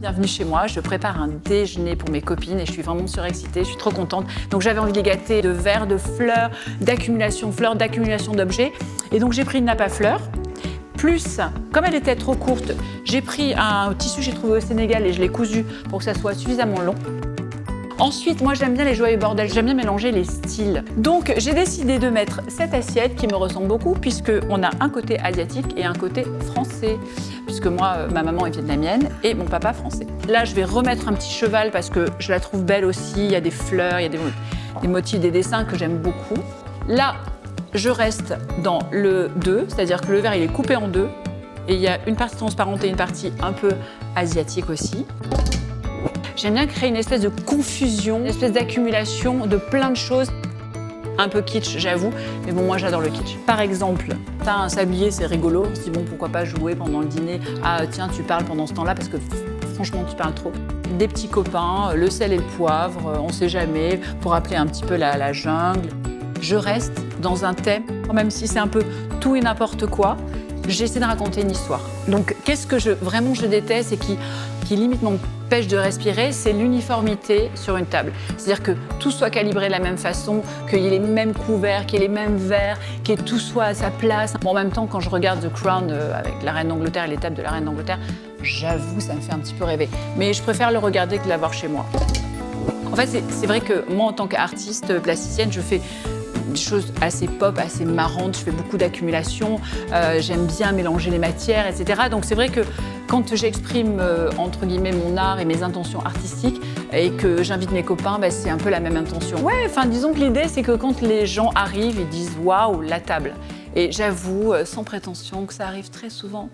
Bienvenue chez moi, je prépare un déjeuner pour mes copines et je suis vraiment surexcitée, je suis trop contente. Donc j'avais envie de les gâter de verres, de fleurs, d'accumulation de fleurs, d'accumulation d'objets. Et donc j'ai pris une nappe à fleurs. Plus, comme elle était trop courte, j'ai pris un tissu que j'ai trouvé au Sénégal et je l'ai cousu pour que ça soit suffisamment long. Ensuite, moi j'aime bien les joyeux bordels, j'aime bien mélanger les styles. Donc j'ai décidé de mettre cette assiette qui me ressemble beaucoup puisqu'on a un côté asiatique et un côté français. Puisque moi, ma maman est vietnamienne et mon papa français. Là, je vais remettre un petit cheval parce que je la trouve belle aussi. Il y a des fleurs, il y a des motifs, des dessins que j'aime beaucoup. Là, je reste dans le 2, c'est-à-dire que le verre il est coupé en deux et il y a une partie transparente et une partie un peu asiatique aussi. J'aime bien créer une espèce de confusion, une espèce d'accumulation de plein de choses. Un peu kitsch, j'avoue, mais bon, moi j'adore le kitsch. Par exemple, t'as un sablier, c'est rigolo, on se dit bon, pourquoi pas jouer pendant le dîner. Ah tiens, tu parles pendant ce temps-là parce que franchement, tu parles trop. Des petits copains, le sel et le poivre, on sait jamais, pour rappeler un petit peu la jungle. Je reste dans un thème, même si c'est un peu tout et n'importe quoi, j'essaie de raconter une histoire. Donc, qu'est-ce que je déteste et qui limite m'empêche de respirer, c'est l'uniformité sur une table. C'est-à-dire que tout soit calibré de la même façon, qu'il y ait les mêmes couverts, qu'il y ait les mêmes verres, que tout soit à sa place. Bon, en même temps, quand je regarde The Crown avec la reine d'Angleterre et les tables de la reine d'Angleterre, j'avoue, ça me fait un petit peu rêver. Mais je préfère le regarder que de l'avoir chez moi. En fait, c'est vrai que moi, en tant qu'artiste plasticienne, je fais des choses assez pop, assez marrantes, je fais beaucoup d'accumulation, j'aime bien mélanger les matières, etc. Donc c'est vrai que quand j'exprime, entre guillemets, mon art et mes intentions artistiques et que j'invite mes copains, c'est un peu la même intention. Ouais, enfin disons que l'idée c'est que quand les gens arrivent, ils disent « Waouh, la table !» Et j'avoue, sans prétention, que ça arrive très souvent.